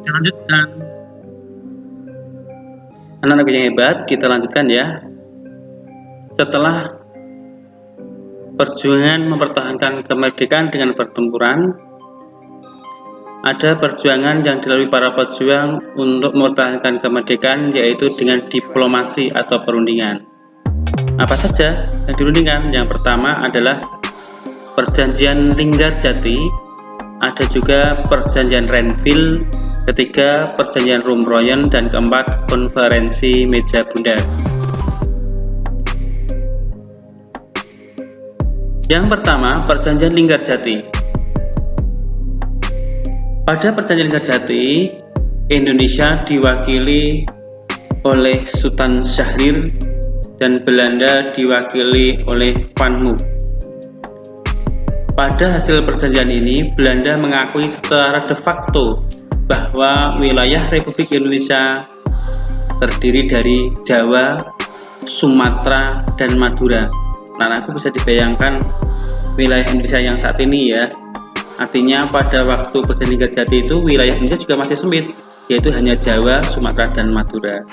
Kita lanjutkan. Anak-anak yang hebat, kita lanjutkan ya. Setelah perjuangan mempertahankan kemerdekaan dengan pertempuran, ada perjuangan yang dilalui para pejuang untuk mempertahankan kemerdekaan, yaitu dengan diplomasi atau perundingan. Apa saja yang dirundingkan? Yang pertama adalah Perjanjian Linggarjati, ada juga Perjanjian Renville, ketiga Perjanjian Rumroyen, dan keempat Konferensi Meja Bundar. Yang pertama, Perjanjian Linggarjati. Pada Perjanjian Linggarjati, Indonesia diwakili oleh Sultan Syahrir dan Belanda diwakili oleh Van Mook. Pada hasil perjanjian ini, Belanda mengakui secara de facto bahwa wilayah Republik Indonesia terdiri dari Jawa, Sumatera, dan Madura. Nah, aku bisa dibayangkan wilayah Indonesia yang saat ini ya. Artinya pada waktu Perjanjian Linggarjati itu wilayah Indonesia juga masih sempit, yaitu hanya Jawa, Sumatera, dan Madura.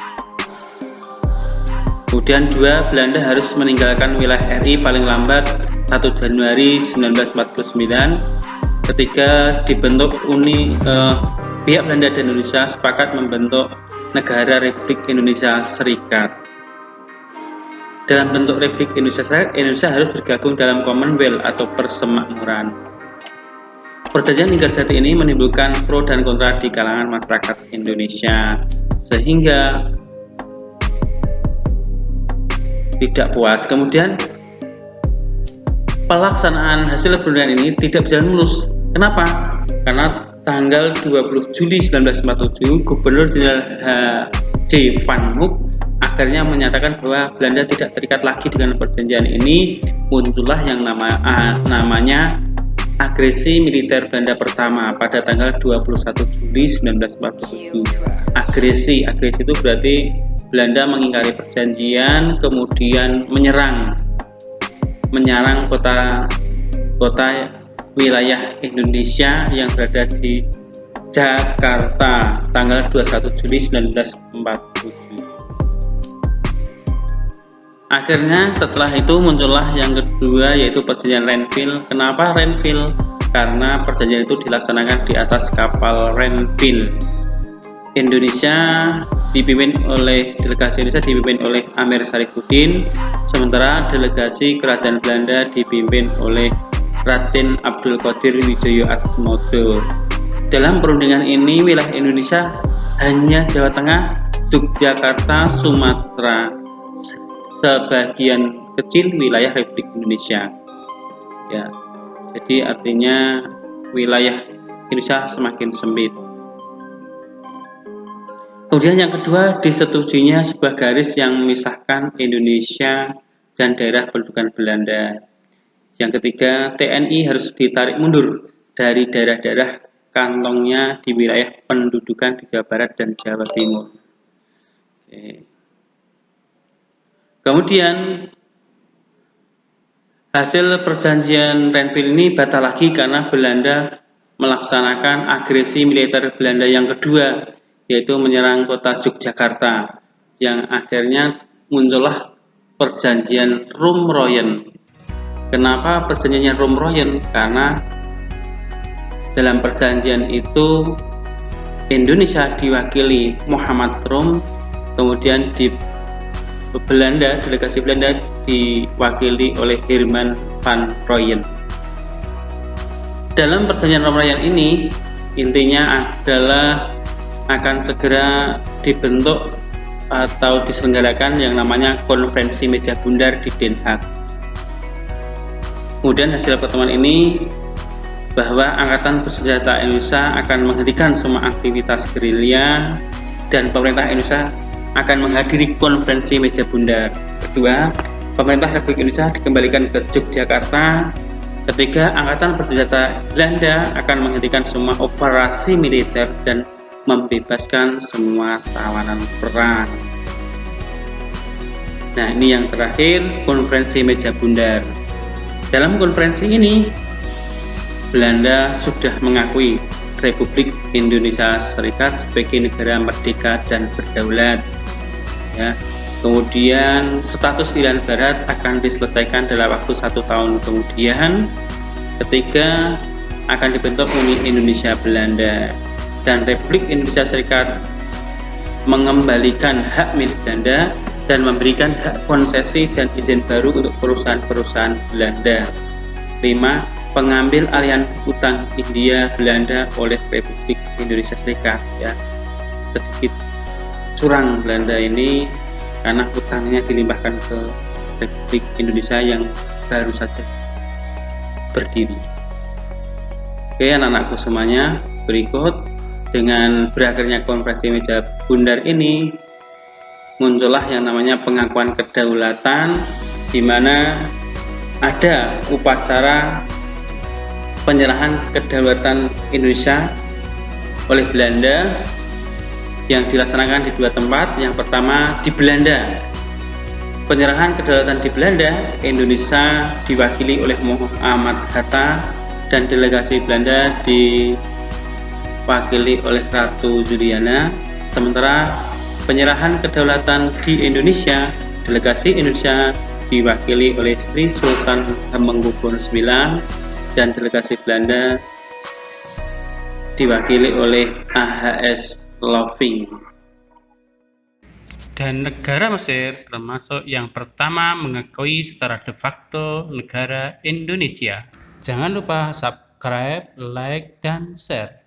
Kemudian dua, Belanda harus meninggalkan wilayah RI paling lambat 1 Januari 1949. Ketiga, dibentuk pihak Belanda dan Indonesia sepakat membentuk Negara Republik Indonesia Serikat. Dalam bentuk Republik Indonesia Serikat, Indonesia harus bergabung dalam Commonwealth atau Persemakmuran. Perjanjian Linggarjati ini menimbulkan pro dan kontra di kalangan masyarakat Indonesia, sehingga tidak puas. Kemudian pelaksanaan hasil perundingan ini tidak berjalan mulus. Kenapa? Karena tanggal 20 Juli 1947, Gubernur Jenderal J. Van Mook akhirnya menyatakan bahwa Belanda tidak terikat lagi dengan perjanjian ini. Muncullah yang namanya agresi militer Belanda pertama pada tanggal 21 Juli 1947. Agresi itu berarti Belanda mengingkari perjanjian, kemudian menyerang kota wilayah Indonesia yang berada di Jakarta tanggal 21 Juli 1947. Akhirnya setelah itu muncullah yang kedua, yaitu Perjanjian Renville. Kenapa Renville? Karena perjanjian itu dilaksanakan di atas kapal Renville. Delegasi Indonesia dipimpin oleh Amir Syarifuddin, sementara delegasi kerajaan Belanda dipimpin oleh Raden Abdul Qadir Widjoyo Atmojo. Dalam perundingan ini wilayah Indonesia hanya Jawa Tengah, Yogyakarta, Sumatera, sebagian kecil wilayah Republik Indonesia. Ya, jadi artinya wilayah Indonesia semakin sempit. Kemudian yang kedua, disetujuinya sebuah garis yang memisahkan Indonesia dan daerah pendudukan Belanda. Yang ketiga, TNI harus ditarik mundur dari daerah-daerah kantongnya di wilayah pendudukan di Jawa Barat dan Jawa Timur. Oke. Kemudian hasil perjanjian Renville ini batal lagi karena Belanda melaksanakan agresi militer Belanda yang kedua, yaitu menyerang kota Yogyakarta, yang akhirnya muncullah Perjanjian Rumroyen. Kenapa perjanjian Rumroyen? Karena dalam perjanjian itu Indonesia diwakili Muhammad Rum, kemudian di Belanda, delegasi Belanda diwakili oleh Herman van Rooyen. Dalam perjanjian Rumroyen ini intinya adalah akan segera dibentuk atau diselenggarakan yang namanya Konferensi Meja Bundar di Den Haag. Kemudian hasil pertemuan ini bahwa Angkatan Bersenjata Indonesia akan menghentikan semua aktivitas gerilya dan pemerintah Indonesia akan menghadiri Konferensi Meja Bundar. Kedua, pemerintah Republik Indonesia dikembalikan ke Yogyakarta. Ketiga, Angkatan Bersenjata Belanda akan menghentikan semua operasi militer dan membebaskan semua tawanan perang. Nah, ini yang terakhir, Konferensi Meja Bundar. Dalam konferensi ini, Belanda sudah mengakui Republik Indonesia Serikat sebagai negara merdeka dan berdaulat. Ya. Kemudian status Irian Barat akan diselesaikan dalam waktu 1 tahun kemudian ketika akan dibentuk Uni Indonesia Belanda, dan Republik Indonesia Serikat mengembalikan hak milik Belanda dan memberikan hak konsesi dan izin baru untuk perusahaan-perusahaan Belanda. 5. Pengambil alihan utang India Belanda oleh Republik Indonesia Serikat. Ya, sedikit curang Belanda ini karena utangnya dilimpahkan ke Republik Indonesia yang baru saja berdiri. Oke anak-anakku semuanya, berikut dengan berakhirnya konferensi meja bundar ini muncullah yang namanya pengakuan kedaulatan, di mana ada upacara penyerahan kedaulatan Indonesia oleh Belanda yang dilaksanakan di 2 tempat. Yang pertama di Belanda. Penyerahan kedaulatan di Belanda, Indonesia diwakili oleh Muhammad Hatta dan delegasi Belanda diwakili oleh Ratu Juliana. Sementara penyerahan kedaulatan di Indonesia, delegasi Indonesia diwakili oleh Sri Sultan Hamengkubuwono IX dan delegasi Belanda diwakili oleh AHS Loving. Dan negara Mesir termasuk yang pertama mengakui secara de facto negara Indonesia. Jangan lupa subscribe, like, dan share.